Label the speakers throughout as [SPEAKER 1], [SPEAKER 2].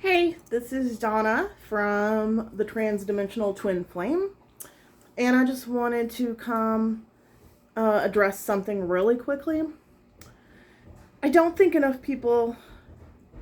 [SPEAKER 1] Hey, this is Donna from the Transdimensional Twin Flame, and I just wanted to come address something really quickly. I don't think enough people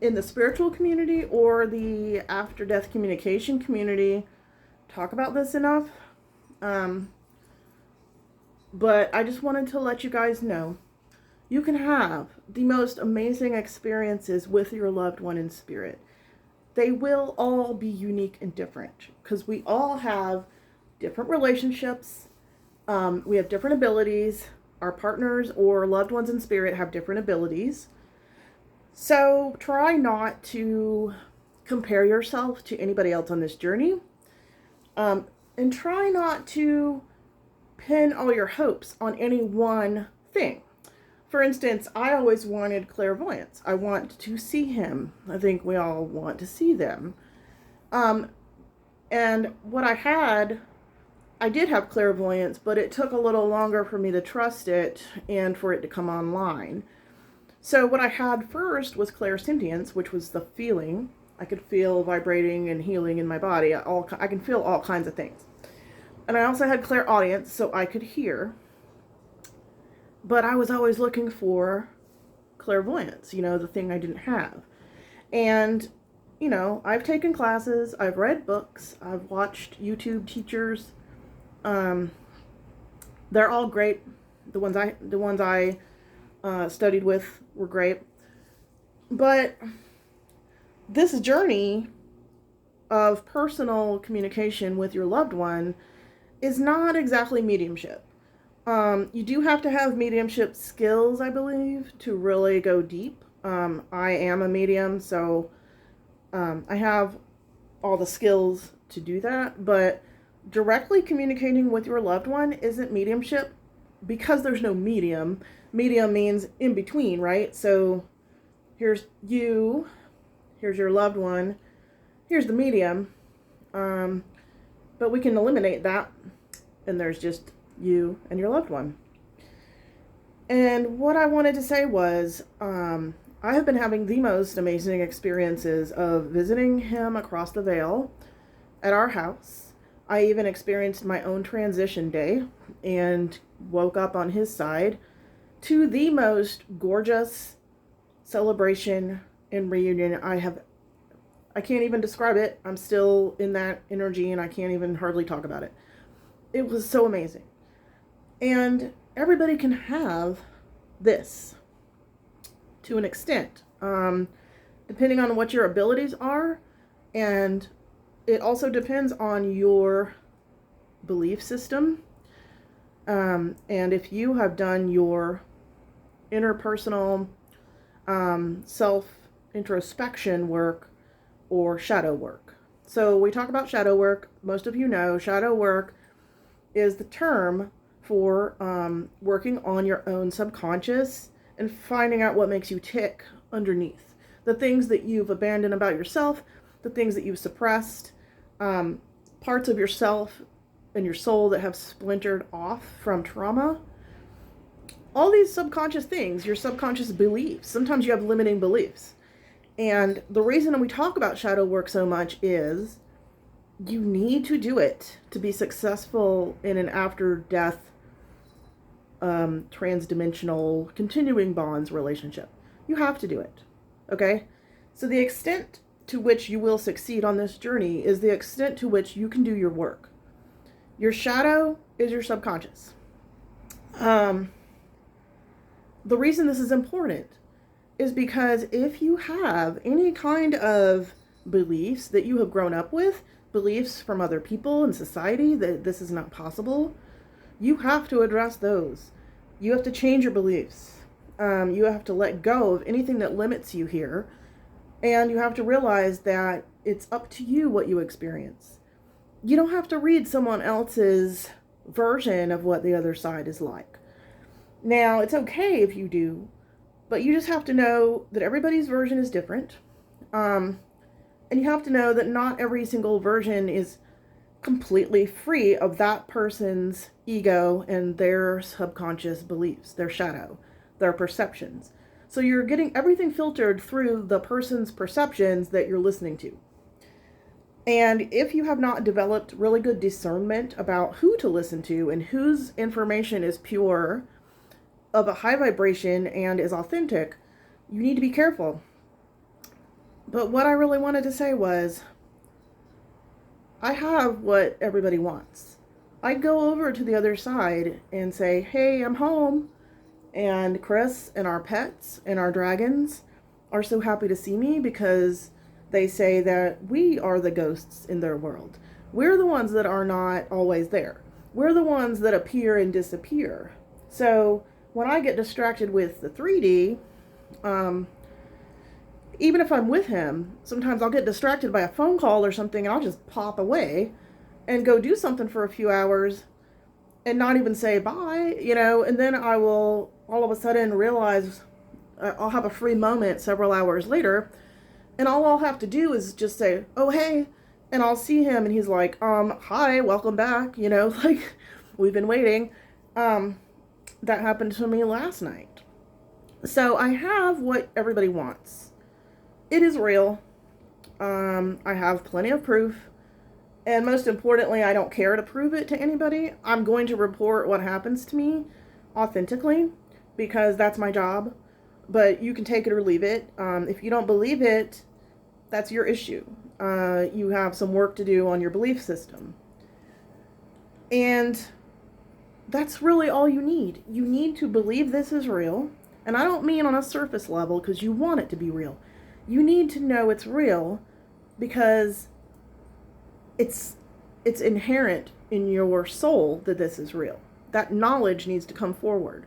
[SPEAKER 1] in the spiritual community or the after death communication community talk about this enough, um, but I just wanted to let you guys know you can have the most amazing experiences with your loved one in spirit. They will all be unique and different because we all have different relationships. We have different abilities. Our partners or loved ones in spirit have different abilities. So try not to compare yourself to anybody else on this journey. And try not to pin all your hopes on any one thing. For instance, I always wanted clairvoyance. I want to see him. I think we all want to see them. Um, and what I did have clairvoyance, but it took a little longer for me to trust it and for it to come online. So what I had first was clairsentience, which was the feeling. I could feel vibrating and healing in my body. I can feel all kinds of things. And I also had clairaudience, so I could hear. But I was always looking for clairvoyance, the thing I didn't have. And, I've taken classes, I've read books, I've watched YouTube teachers. They're all great. The ones I studied with were great. But this journey of personal communication with your loved one is not exactly mediumship. You do have to have mediumship skills, I believe, to really go deep. I am a medium, so I have all the skills to do that. But directly communicating with your loved one isn't mediumship because there's no medium. Medium means in between, right? So here's you, here's your loved one, here's the medium. But we can eliminate that, and there's just you and your loved one. And what I wanted to say was, I have been having the most amazing experiences of visiting him across the veil at our house. I even experienced my own transition day and woke up on his side to the most gorgeous celebration and reunion I can't even describe it. I'm still in that energy and I can't even hardly talk about it. It was so amazing. And everybody can have this to an extent, depending on what your abilities are. And it also depends on your belief system. And if you have done your interpersonal self-introspection work or shadow work. So we talk about shadow work. Most of you know shadow work is the term for working on your own subconscious and finding out what makes you tick underneath. The things that you've abandoned about yourself, the things that you've suppressed, parts of yourself and your soul that have splintered off from trauma. All these subconscious things, your subconscious beliefs. Sometimes you have limiting beliefs. And the reason we talk about shadow work so much is you need to do it to be successful in an after-death transdimensional continuing bonds relationship. You have to do it. Okay? So the extent to which you will succeed on this journey is the extent to which you can do your work. Your shadow is your subconscious. The reason this is important is because if you have any kind of beliefs that you have grown up with, beliefs from other people in society that this is not possible, you have to address those. You have to change your beliefs. You have to let go of anything that limits you here. And you have to realize that it's up to you what you experience. You don't have to read someone else's version of what the other side is like. Now, it's okay if you do, but you just have to know that everybody's version is different. And you have to know that not every single version is completely free of that person's ego and their subconscious beliefs, their shadow, their perceptions. So you're getting everything filtered through the person's perceptions that you're listening to. And if you have not developed really good discernment about who to listen to and whose information is pure, of a high vibration, and is authentic, you need to be careful. But what I really wanted to say was, I have what everybody wants. I go over to the other side and say, hey, I'm home. And Chris and our pets and our dragons are so happy to see me because they say that we are the ghosts in their world. We're the ones that are not always there. We're the ones that appear and disappear. So when I get distracted with the 3D, even if I'm with him, sometimes I'll get distracted by a phone call or something and I'll just pop away and go do something for a few hours and not even say bye, and then I will all of a sudden realize I'll have a free moment several hours later, and all I'll have to do is just say, oh, hey, and I'll see him, and he's like, hi, welcome back, like, we've been waiting. That happened to me last night. So I have what everybody wants. It is real. I have plenty of proof. And most importantly, I don't care to prove it to anybody. I'm going to report what happens to me authentically because that's my job. But you can take it or leave it. If you don't believe it, that's your issue. You have some work to do on your belief system. And that's really all you need. You need to believe this is real. And I don't mean on a surface level because you want it to be real. You need to know it's real because it's inherent in your soul that this is real. That knowledge needs to come forward.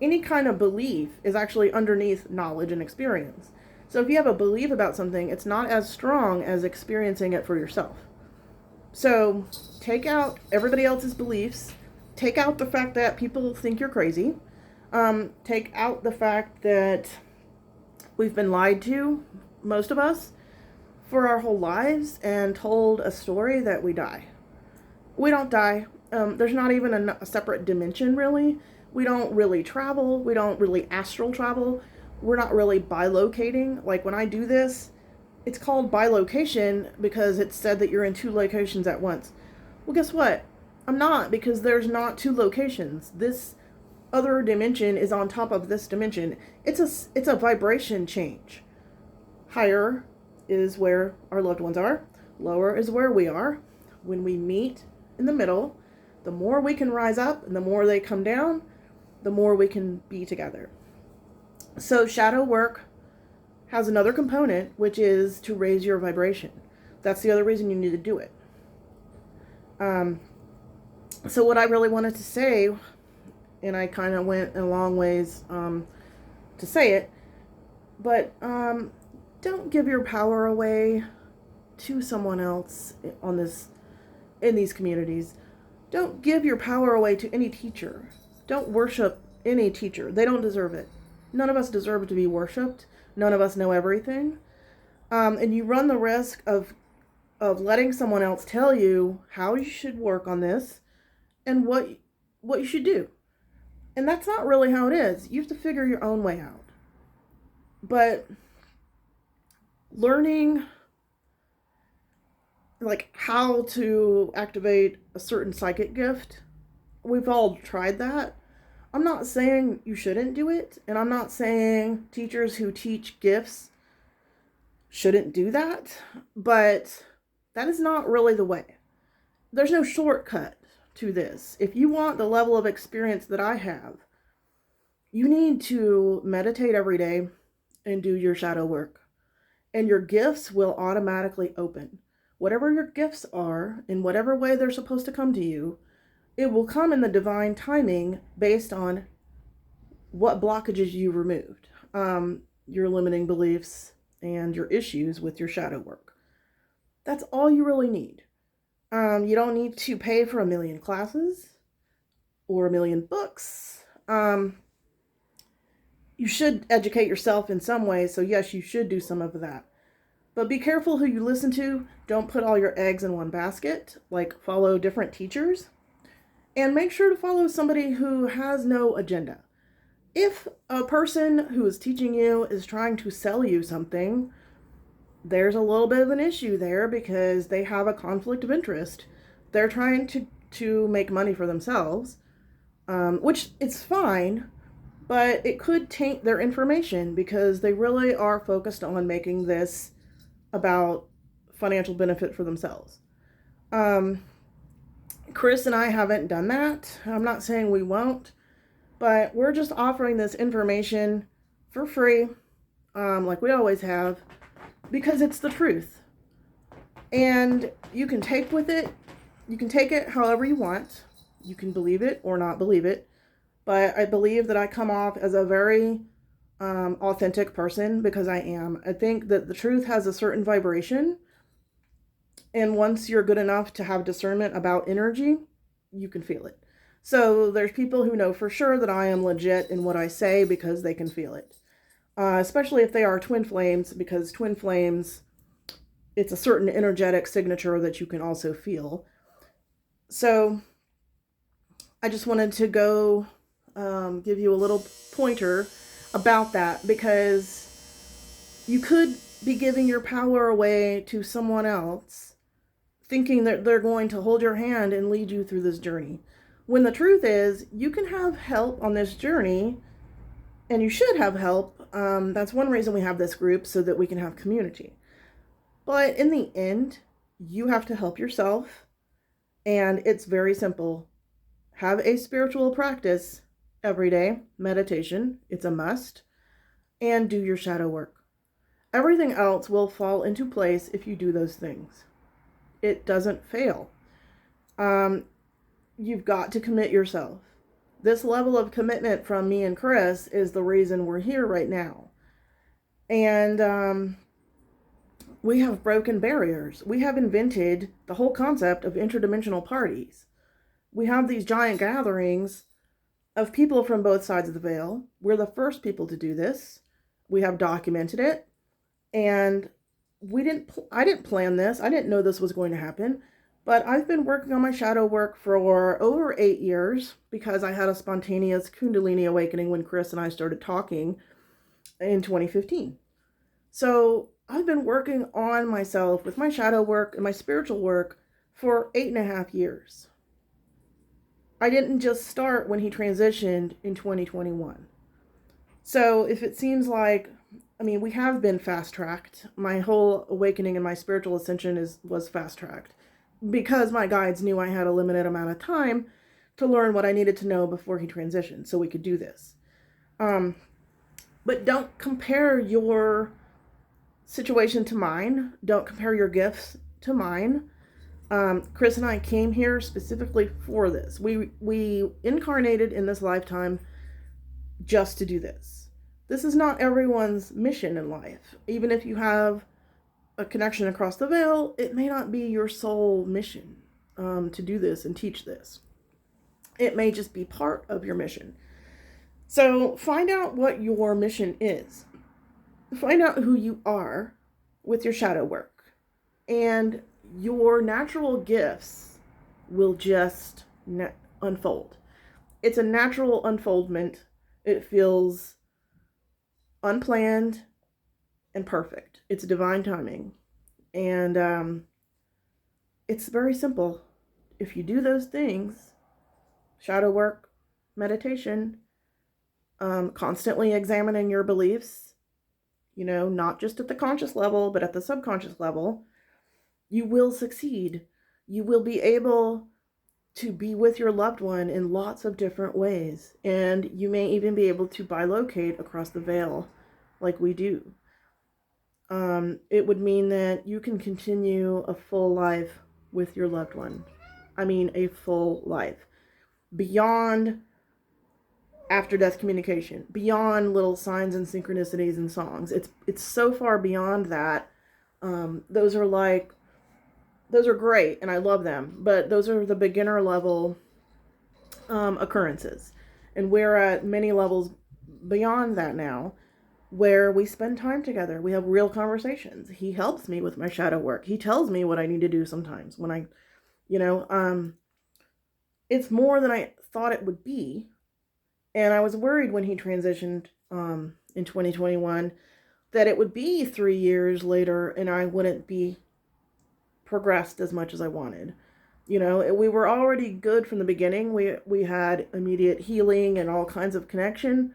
[SPEAKER 1] Any kind of belief is actually underneath knowledge and experience. So if you have a belief about something, it's not as strong as experiencing it for yourself. So take out everybody else's beliefs. Take out the fact that people think you're crazy. Take out the fact that we've been lied to, most of us, for our whole lives and told a story that we die. We don't die. There's not even a separate dimension, really. We don't really travel. We don't really astral travel. We're not really bilocating. Like when I do this, it's called bilocation because it's said that you're in two locations at once. Well, guess what? I'm not, because there's not two locations. This other dimension is on top of this dimension. It's a vibration change. Higher is where our loved ones are. Lower is where we are. When we meet in the middle, the more we can rise up and the more they come down, the more we can be together. So shadow work has another component, which is to raise your vibration. That's the other reason you need to do it. So what I really wanted to say, and I kind of went a long ways to say it, but don't give your power away to someone else in these communities. Don't give your power away to any teacher. Don't worship any teacher. They don't deserve it. None of us deserve to be worshipped. None of us know everything. And you run the risk of letting someone else tell you how you should work on this and what you should do. And that's not really how it is. You have to figure your own way out. But learning like how to activate a certain psychic gift, we've all tried that. I'm not saying you shouldn't do it, and I'm not saying teachers who teach gifts shouldn't do that, but that is not really the way. There's no shortcut to this. If you want the level of experience that I have, you need to meditate every day and do your shadow work. And your gifts will automatically open. Whatever your gifts are, in whatever way they're supposed to come to you, it will come in the divine timing based on what blockages you removed, your limiting beliefs and your issues with your shadow work. That's all you really need. You don't need to pay for 1 million classes or 1 million books. You should educate yourself in some way, so yes, you should do some of that. But be careful who you listen to. Don't put all your eggs in one basket. Like, follow different teachers. And make sure to follow somebody who has no agenda. If a person who is teaching you is trying to sell you something, there's a little bit of an issue there because they have a conflict of interest. They're trying to make money for themselves, which it's fine, but it could taint their information because they really are focused on making this about financial benefit for themselves. Chris and I haven't done that. I'm not saying we won't, but we're just offering this information for free, like we always have, because it's the truth. And you can take it however you want. You can believe it or not believe it. But I believe that I come off as a very authentic person because I am. I think that the truth has a certain vibration. And once you're good enough to have discernment about energy, you can feel it. So there's people who know for sure that I am legit in what I say because they can feel it. Especially if they are twin flames, because twin flames, it's a certain energetic signature that you can also feel. So I just wanted to go give you a little pointer about that, because you could be giving your power away to someone else, thinking that they're going to hold your hand and lead you through this journey. When the truth is, you can have help on this journey, and you should have help. That's one reason we have this group, so that we can have community. But in the end, you have to help yourself, and it's very simple. Have a spiritual practice every day, meditation, it's a must, and do your shadow work. Everything else will fall into place if you do those things. It doesn't fail. You've got to commit yourself. This level of commitment from me and Chris is the reason we're here right now. And we have broken barriers. We have invented the whole concept of interdimensional parties. We have these giant gatherings of people from both sides of the veil. We're the first people to do this. We have documented it. And I didn't plan this. I didn't know this was going to happen. But I've been working on my shadow work for over 8 years because I had a spontaneous Kundalini awakening when Chris and I started talking in 2015. So I've been working on myself with my shadow work and my spiritual work for 8.5 years. I didn't just start when he transitioned in 2021. So if it seems like, we have been fast-tracked. My whole awakening and my spiritual ascension was fast-tracked, because my guides knew I had a limited amount of time to learn what I needed to know before he transitioned, so we could do this. But don't compare your situation to mine. Don't compare your gifts to mine. Chris and I came here specifically for this. We incarnated in this lifetime just to do this. This is not everyone's mission in life. Even if you have a connection across the veil, it may not be your sole mission to do this and teach this. It may just be part of your mission. So find out what your mission is. Find out who you are with your shadow work. And your natural gifts will just unfold. It's a natural unfoldment. It feels unplanned and perfect. It's divine timing. And it's very simple. If you do those things, shadow work, meditation, constantly examining your beliefs, not just at the conscious level, but at the subconscious level, you will succeed. You will be able to be with your loved one in lots of different ways. And you may even be able to bilocate across the veil like we do. It would mean that you can continue a full life with your loved one. A full life. Beyond after-death communication. Beyond little signs and synchronicities and songs. It's so far beyond that. Those are great, and I love them. But those are the beginner level occurrences. And we're at many levels beyond that now, where we spend time together. We have real conversations. He helps me with my shadow work. He tells me what I need to do sometimes when it's more than I thought it would be. And I was worried when he transitioned in 2021 that it would be 3 years later and I wouldn't be progressed as much as I wanted. You know, we were already good from the beginning. We had immediate healing and all kinds of connection.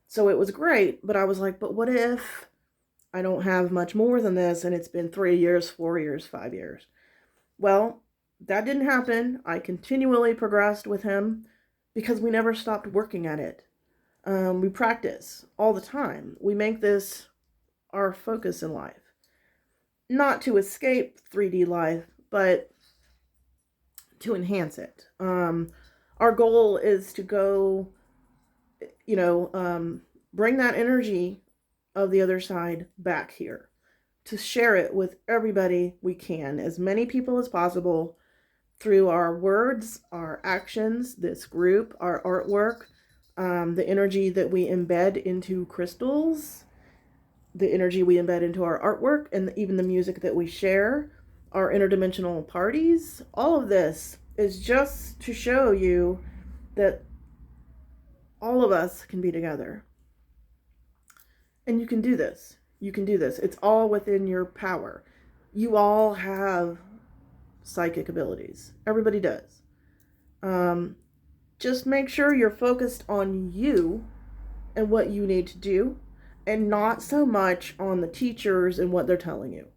[SPEAKER 1] So it was great, but I was like, but what if I don't have much more than this and it's been 3 years, 4 years, 5 years? Well, that didn't happen. I continually progressed with him because we never stopped working at it. We practice all the time. We make this our focus in life. Not to escape 3D life, but to enhance it. Our goal is to go, bring that energy of the other side back here, to share it with everybody we can, as many people as possible, through our words, our actions, this group, our artwork, the energy that we embed into crystals, the energy we embed into our artwork, and even the music that we share, our interdimensional parties. All of this is just to show you that all of us can be together. And you can do this. You can do this. It's all within your power. You all have psychic abilities. Everybody does. Just make sure you're focused on you and what you need to do, and not so much on the teachers and what they're telling you.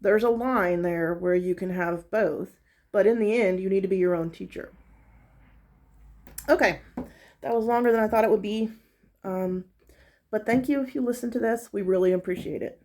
[SPEAKER 1] There's a line there where you can have both, but in the end, you need to be your own teacher. Okay, that was longer than I thought it would be. But thank you if you listen to this. We really appreciate it.